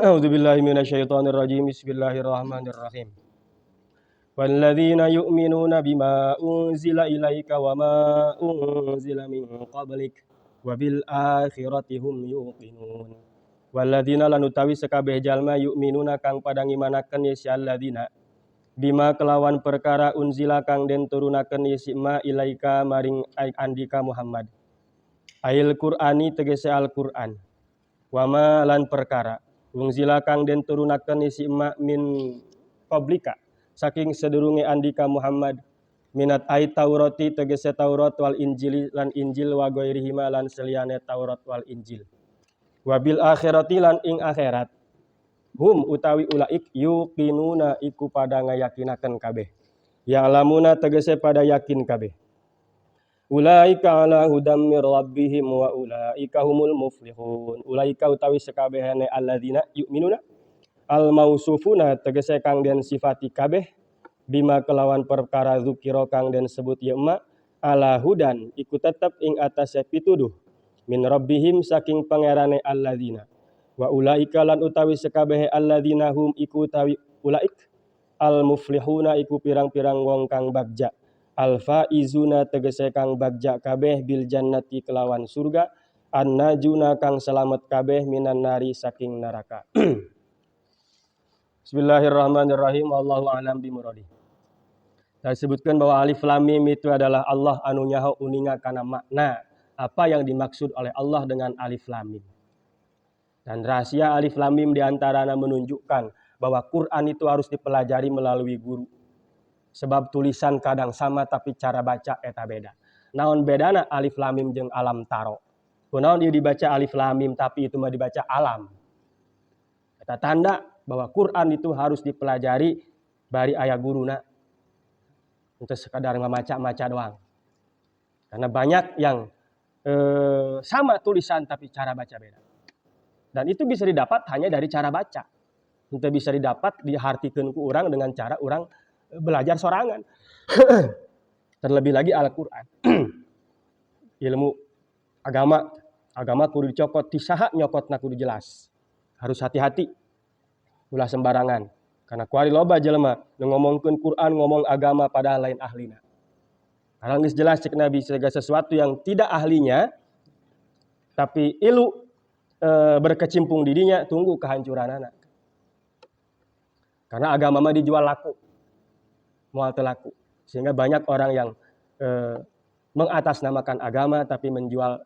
A'udzubillahi minasyaitonirrajim. Bismillahirrahmanirrahim. Walladzina yu'minuna bima unzila ilaika wa ma unzila min qablik wa bil akhirati hum yuqinun. Walladzina lan utawi sakabeh jalma yu'minuna kang padang imanaken ya alladzina bima kelawan perkara unzila kang den turunaken ya ma ilaika maring andika Muhammad. Ail Qur'ani tegese Al-Qur'an. Wa ma lan perkara unzila kang den turunaken isi ma min qablika saking sedurunge andika Muhammad minat ai Taurati tegese Taurat wal Injil lan Injil wa ghairihima lan seliyane Taurat wal Injil. Wabil akhirati lan ing akhirat hum utawi ulaik yuqinuna iku pada ngayakinaken kabeh. Ya lamuna tegese pada yakin kabeh. Ulaika ala hudam mir rabbihim wa ulaika humul muflihun. Ulaika utawi sekabehane alladzina yu'minuna al mausufuna tegese kang den sifati kabeh bima kelawan perkara zukira kang den sebut ya ma ala hudan iku tetep ing atase pituduh min rabbihim saking pangerane alladzina wa ulaika lan utawi sekabehe alladzina hum iku utawi ulaik al muflihuna iku pirang-pirang wong kang bagja. Al-faizuna tegese kang bagja kabeh bil jannati kelawan surga, an-najuna kang selamat kabeh minan nari saking neraka. Bismillahirrahmanirrahim. Wallahu a'lam bimuradi. Saya sebutkan bahwa alif lam mim itu adalah Allah anu nyaho uninga kana makna apa yang dimaksud oleh Allah dengan alif lam mim. Dan rahasia alif lam mim diantaranya menunjukkan bahwa Quran itu harus dipelajari melalui guru. Sebab tulisan kadang sama tapi cara baca eta beda. Naon bedana alif lam mim jeung alam taro. Kunaon ieu dibaca alif lam mim tapi itu mah dibaca alam. Eta tanda bahwa Quran itu harus dipelajari bari aya guruna. Untuk sekadar ngamaca-maca doang. Karena banyak yang sama tulisan tapi cara baca beda. Dan itu bisa didapat hanya dari cara baca. Itu bisa didapat dihartikeun ku urang dengan cara urang belajar sorangan. Terlebih lagi Al-Quran. Ilmu agama kudu dicokot, tisaha nyokotna kudu jelas. Harus hati-hati. Ulah sembarangan. Karena kuari loba jelema nu ngomongkeun Quran ngomong agama padahal lain ahlina. Karena geus jelas cek Nabi segala sesuatu yang tidak ahlinya tapi ilu berkecimpung di dinya tunggu kehancuranana. Karena agama mah dijual laku. Moal teu laku. Sehingga banyak orang yang mengatasnamakan agama tapi menjual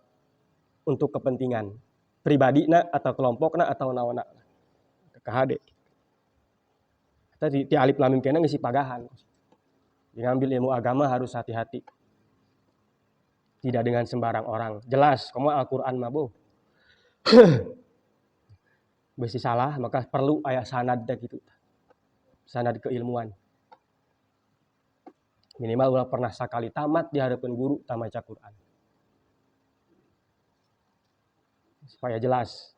untuk kepentingan pribadina atau kelompokna atau naonna. KHD. Tadi di alif lam mim kena ngisi pagahan. Ngambil ilmu agama harus hati-hati. Tidak dengan sembarang orang. Jelas, kamu Al-Qur'an mah boh. Besi salah maka perlu aya sanad gitu. Sanad keilmuan. Minimal ulah pernah sakali tamat di hadapan guru tamaca Quran. Supaya jelas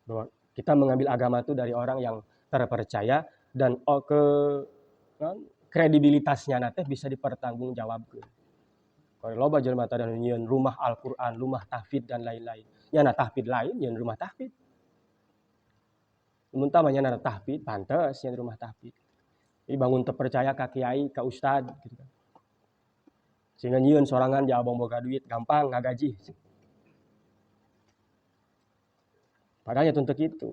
bahwa kita mengambil agama itu dari orang yang terpercaya dan kredibilitasnya nanti bisa dipertanggungjawabkan. Kalau loba jelema teh nyieun rumah Al-Qur'an, rumah tahfidz dan lain-lain. Nya tahfidz lain nyieun rumah tahfidz. Mun tah nya tahfidz pantes nyieun rumah tahfidz. Jadi bangun terpercaya ka kiai, ka ustad gitu kan. Sehingga nyieun sorangan ja abang boga duit gampang ngagaji. Padahal tuntut itu.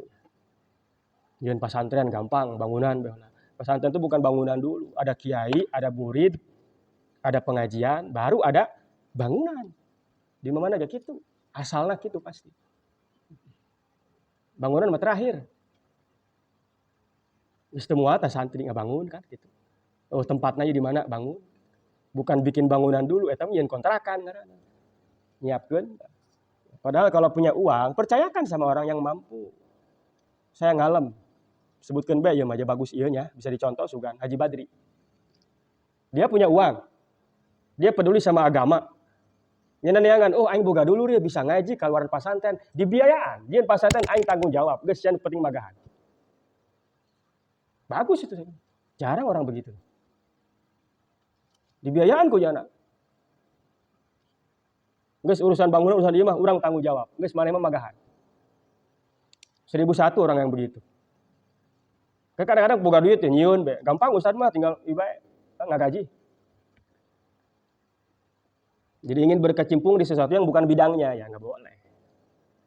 Nyieun pesantren gampang bangunan beuna. Pesantren itu bukan bangunan dulu, ada kiai, ada murid, ada pengajian, baru ada bangunan. Di mana aja gitu. Asalnya gitu pasti. Bangunan mah terakhir. Semua tas santri ngabangun kan gitu. Oh tempatnya di mana bangun. Bukan bikin bangunan dulu, eta nyeun kontrakan ngaranna. Nyiapkeun. Padahal kalau punya uang, percayakan sama orang yang mampu. Saya ngalem. Sebutkeun bae ieu mah bagus ieu nya, bisa dicontoh sugan Haji Badri. Dia punya uang. Dia peduli sama agama. Nyeuna neangan, oh aing boga dulu dia bisa ngaji kaluaran pasantren, dibiayaan. Dieun pasantren aing tanggung jawab, geus jan penting magahan. Bagus itu. Jarang orang begitu. Dibiayaan ku jana. Geus urusan bangunan urusan ieu mah urang tanggung jawab. Geus maneh mah magahan. 1001 orang yang begitu. Kadang-kadang boga duit ya nyieun be. Gampang Ustaz mah tinggal ibae nggak gaji. Jadi ingin berkecimpung di sesuatu yang bukan bidangnya ya nggak boleh.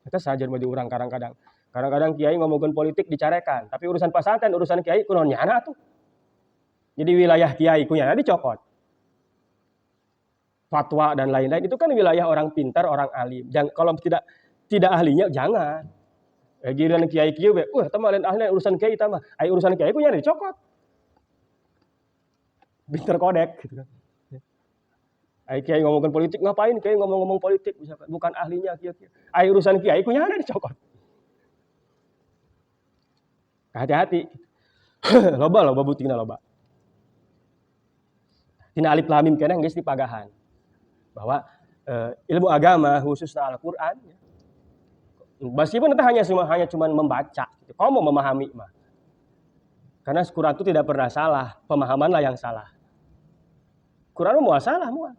Kita saja mau diurang kadang-kadang. Kadang-kadang kiai ngomongin politik dicarekan, tapi urusan pesantren, urusan kiai kunaon nyana tuh. Jadi wilayah kiai kunyana dicokot. Fatwa dan lain-lain itu kan wilayah orang pintar, orang alim. Jangan kalau tidak ahlinya jangan. Giliran kiai kieu be, tama lain ahli urusan kiai tama. Ai urusan kiai kunyana dicokot. Pinter kodek gitu kan. Ai kiai ngomongin politik ngapain kiai ngomong-ngomong politik misalkan bukan ahlinya kieu-kieu. Ai urusan kiai kunyana dicokot. Hati-hati. loba butingna loba. Tina alif lam mim keneh geus dipagahan. Bahwa ilmu agama khususnya Al-Qur'an meskipun itu hanya cuma membaca, gitu. Kamu mau memahami mah. Karena Quran itu tidak pernah salah, pemahamanlah yang salah. Quran mau salah mual.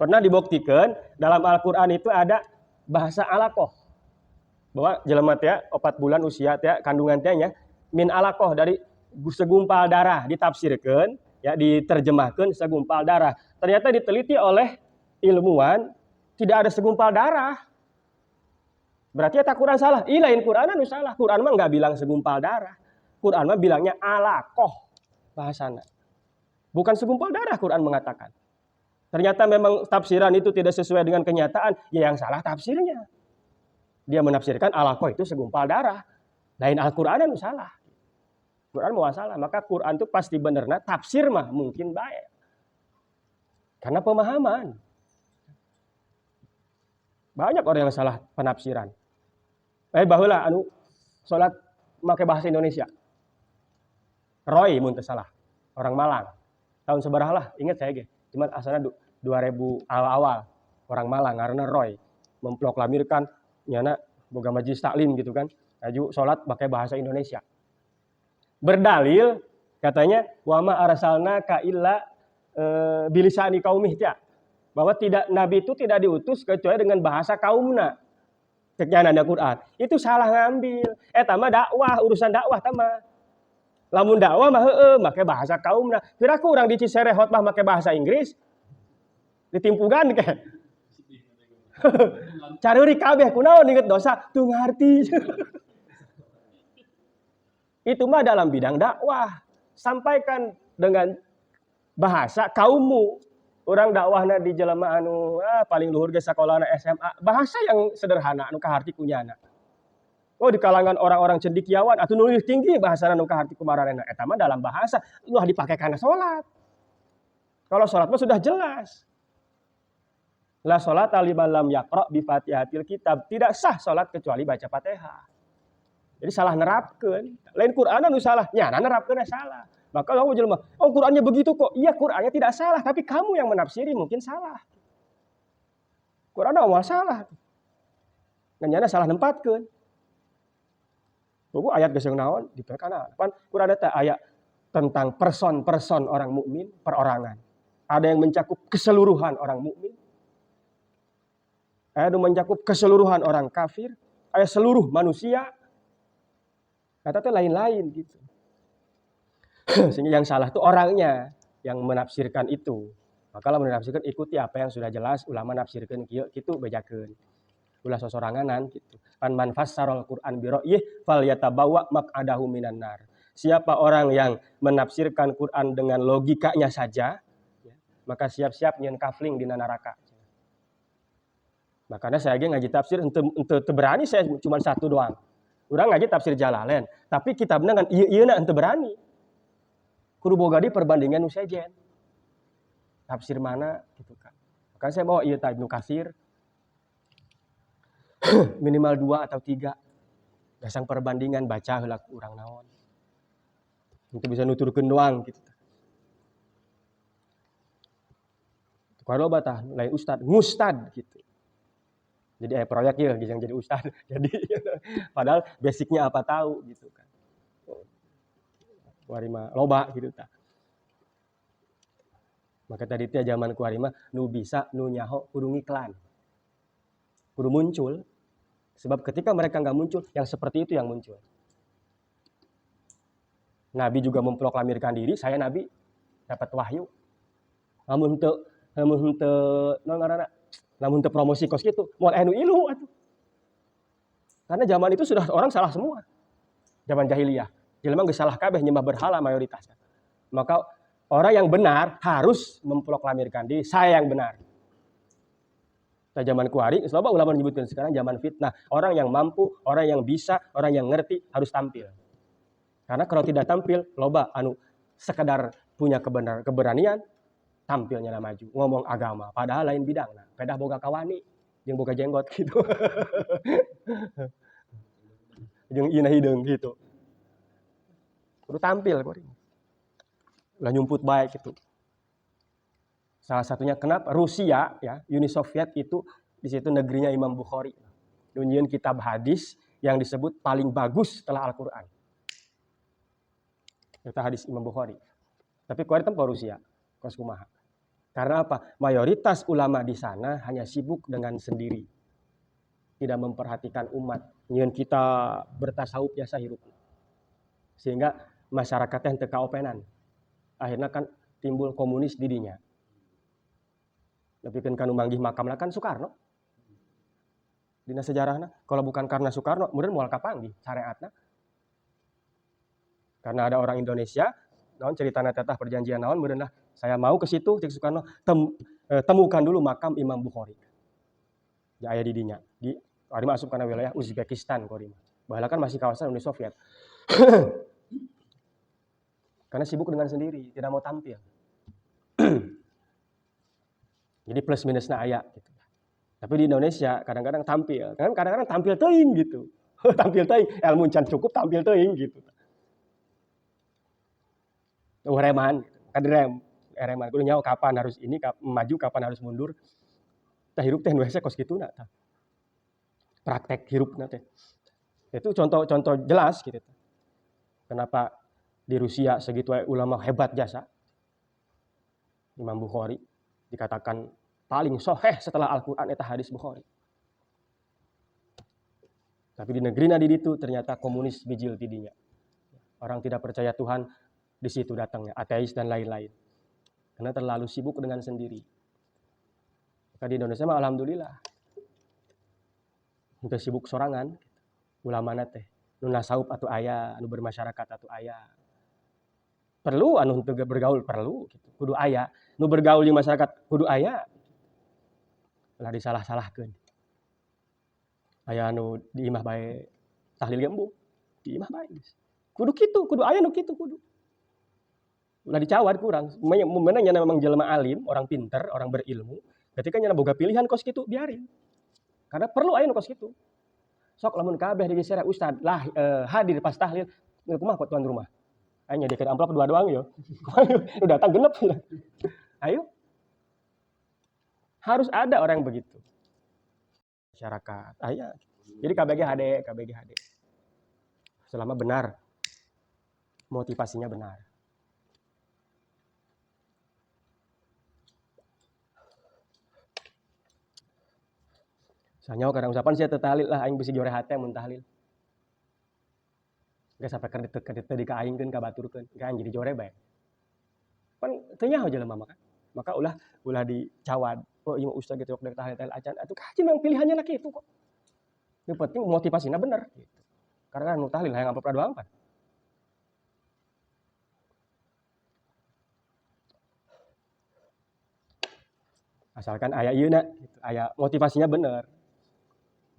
Pernah dibuktikan dalam Al-Qur'an itu ada bahasa alaqah. Bahwa jelema teh 4 bulan usia teh kandungan teh nya min alaqah dari segumpal darah ditafsirkeun ya diterjemahkan segumpal darah. Ternyata diteliti oleh ilmuwan tidak ada segumpal darah. Berarti eta Quran salah. Ih lain Quran anu salah. Quran mah enggak bilang segumpal darah. Quran mah bilangnya alaqah bahasana. Bukan segumpal darah Quran mengatakan. Ternyata memang tafsiran itu tidak sesuai dengan kenyataan, ya yang salah tafsirnya. Dia menafsirkan alaqah itu segumpal darah. Lain Al-Qur'an anu salah. Quran mau salah, maka Quran itu pasti benerna tafsir mah mungkin baik. Karena pemahaman. Banyak orang yang salah penafsiran. Baheula anu salat make bahasa Indonesia. Roy mun teu salah. Orang Malang. Tahun sabaraha lah, ingat saya ge. Cuman asalna 2000 awal-awal. Orang Malang ngaranna Roy. Memproklamirkan nyana boga majelis taklim gitu kan. Aju salat pakai bahasa Indonesia. Berdalil katanya wa ma arsalna ka illa bilisani qaumih teh. Bahwa nabi itu tidak diutus kecuali dengan bahasa kaumna. Teknya ada Quran. Itu salah ngambil. Eta mah dakwah, urusan dakwah tah mah. Lamun dakwah mah heueuh make bahasa kaumna. Piraku urang di Cicerehot mah make bahasa Inggris. Ditimpugan ke. Careuri kabeh kunaon inget dosa tuh ngarti. Itu mah dalam bidang dakwah. Sampaikan dengan bahasa kaummu. Orang dakwahna di jelema anu paling luhur ge sakolahna SMA. Bahasa yang sederhana anu kaharti kunyana. Oh di kalangan orang-orang cendekiawan atuh nulis tinggi bahasa anu kaharti kumaranena. Eta mah dalam bahasa ulah dipake kana salat. Kalau salat mah sudah jelas. La sholata liman lam yaqra bi Fatihatil kitab. Tidak sah salat kecuali baca Fatihah. Jadi salah nerapkeun. Lain Quran anu salah, nyana nerapkeunna salah. Maka kamu jelema, Qurannya begitu kok. Iya, Qurannya tidak salah, tapi kamu yang menafsiri mungkin salah. Quran awal salah. Nyana salah nempatkeun. Buku ayat geus naon diperkana. Pan Quran eta ayat tentang person-person orang mukmin, perorangan. Ada yang mencakup keseluruhan orang mukmin. Ada yang mencakup keseluruhan orang kafir, ada seluruh manusia. Kata teh lain-lain gitu. Sehingga yang salah itu orangnya yang menafsirkan itu. Maka kalau menafsirkan ikuti apa yang sudah jelas ulama nafsirkan kieu kitu bejakeun. Ulah sosoranganan gitu. Pan man fassarul Qur'an bi ra'yih falyatabawa maq'adahu minan nar. Siapa orang yang menafsirkan Quran dengan logikanya saja, ya, maka siap-siap nyeun kafling dina neraka. Makanya saya ngaji tafsir ente berani saya cuma satu doang. Urang ngaji tafsir Jalalain, tapi kitabna kan ieu-ieuna ente berani. Kudu boga di perbandingan nu sejen. Tafsir mana gitu kan. Makanya saya bawa ieu Ibnu Katsir. Minimal 2 atau 3. Dasang perbandingan baca heula urang naon. Untuk bisa nuturkeun doang gitu. Kalau batah lain ustad, ngustad gitu. Jadi proyek ieu yang jadi ustad. Jadi padahal basicnya apa tahu gitu kan. Kuarima loba gitu tah. Maka tadi teh zaman kuarima nu bisa nu nyaho kudu ngiklan. Kudu muncul. Sebab ketika mereka nggak muncul, yang seperti itu yang muncul. Nabi juga memproklamirkan diri, saya Nabi dapat wahyu. Namun teu promosi kos gitu, mau anu ilu atuh. Karena zaman itu sudah orang salah semua. Zaman jahiliyah. Jelema geus salah kabeh nyembah berhala mayoritas. Maka orang yang benar harus memproklamirkan diri, saya yang benar. Nah, zaman kuari, loba ulama menyebutkan sekarang zaman fitnah. Orang yang mampu, orang yang bisa, orang yang ngerti harus tampil. Karena kalau tidak tampil, loba sekedar punya keberanian, tampilnya maju, ngomong agama, padahal lain bidang. Nah, pedah boga kawani, jeung boga jenggot gitu. Jeung ina hideung gitu. Kudu tampil kuring. Lah nyumput baik gitu. Salah satunya kenapa Rusia ya, Uni Soviet itu di situ negerinya Imam Bukhari. Nyieun kitab hadis yang disebut paling bagus setelah Al-Qur'an. Itu hadis Imam Bukhari. Tapi kuari tempo Rusia, kos kumaha. Karena apa? Mayoritas ulama di sana hanya sibuk dengan sendiri. Tidak memperhatikan umat. Nyieun kita bertasawuf biasa hirup. Sehingga masyarakatnya teu kaopenan. Akhirnya kan timbul komunis di dinya. Nepikeun kanu manggih makamna kan Soekarno. Dina sejarahna, kalau bukan karena Soekarno, meureun moal kapanggih syariatna. Karena ada orang Indonesia, naon ceritana tetah perjanjian naon meureun lah, saya mau ke situ cek Soekarno, temukan dulu makam Imam Bukhari. Ya aya di dinya. Di ari masuk kana wilayah Uzbekistan kuari mah. Baheula kan masih kawasan Uni Soviet. Karena sibuk dengan sendiri, tidak mau tampil. Jadi plus minusnya aya gitu. Tapi di Indonesia kadang-kadang tampil, kan kadang-kadang tampil teuing gitu. Tampil teuing, ilmu can cukup tampil teuing gitu. Reman, kadrem, reman kudu nyaho kapan harus ini maju, kapan harus mundur. Tah hirup teh nu hese kos kituna tah. Praktek hirupna teh. Itu contoh jelas gitu. Kenapa di Rusia segitu ulama hebat jasa. Imam Bukhari dikatakan paling sahih setelah Al-Qur'an eta hadis Bukhari. Tapi di negeri nadi itu ternyata komunis bijil tidinya. Orang tidak percaya Tuhan di situ datangnya, ateis dan lain-lain. Karena terlalu sibuk dengan sendiri. Maka di Indonesia mah alhamdulillah. Untuk sibuk sorangan, ulamana teh, nu nasawuf atuh aya, anu bermasyarakat atuh aya. Perlu anu untuk bergaul perlu gitu. Kudu aya, nu bergaul di masyarakat kudu aya. Lah disalah-salahkeun. Aya anu di imah bae tahlil gembung, di imah bae. Kudu kitu, kudu aya nu kitu kudu. Ulah dicawad kurang. Memang nya memang jelema alim, orang pinter, orang berilmu, ketika nya boga pilihan kos kitu biarin. Karena perlu aya nu kos kitu. Sok lamun kabeh digeser ustad lah hadir pas tahlil, kumaha tuan rumah. Aya nyadikeun amplop dua doang yo. Nu datang genep. Ayo. Harus ada orang yang begitu. Masyarakat. Aya. Jadi KBG HD. Selama benar. Motivasinya benar. Sanyawa kadang usapan saya tahlil lah aing bisi jore hate mun tahlil. Gak sampai kedete di ka aing keun ka baturkeun. Gak aing jadi jore bae. Pan teu nyaho jelema mah kan. Maka ulah dicawad. Oh iya ustaz gitu dek tahlil acan. Atuh kaji memang pilihannya na kitu kok. Yang penting motivasinya bener gitu. Karena nu tahlil hayang amplop doang kan. Asalkan aya ieu na gitu. Aya motivasinya bener.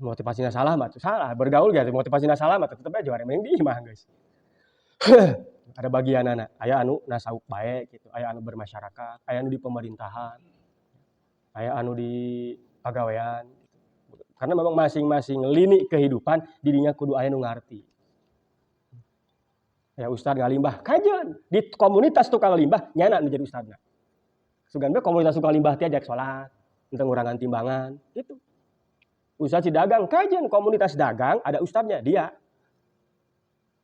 Motivasinya salah mah salah, bergaul gitu motivasinya salah mah tetep aja juara mending di imah guys. Ada bagian anak, aya anu nasawuf bae gitu, aya anu bermasyarakat, aya anu di pemerintahan, aya anu di pagawean. Karena memang masing-masing lini kehidupan dirinya kudu aya nu ngarti. Ya ustad ngalimbah, kajeun di komunitas tukang limbah nyana nu jadi ustadna. Sugan bae komunitas tukang limbah teh ajak salat, teu ngurangan timbangan, gitu. Ustaz si dagang, kajian komunitas dagang, ada ustadznya, dia.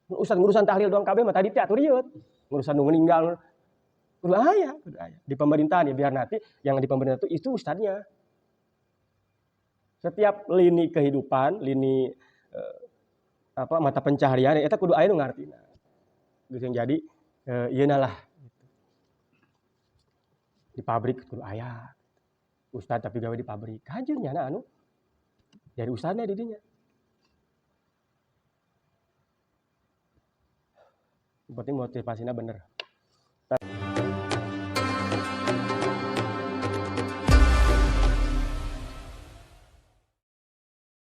Ustaz ngurusan tahlil doang kabeh mah tadi teh atuh rieut. Ngurusan nu meninggal. Kudu aya. Di pemerintahan ya biar nanti yang di pemerintahan itu ustadznya. Setiap lini kehidupan, lini mata pencaharian eta kudu aya nu ngartina. Geus jadi ieuna lah di pabrik kudu aya. Ustad tapi gawe di pabrik. Hajeun nya anu jadi ustadna di dinya. Yang penting motivasinya bener.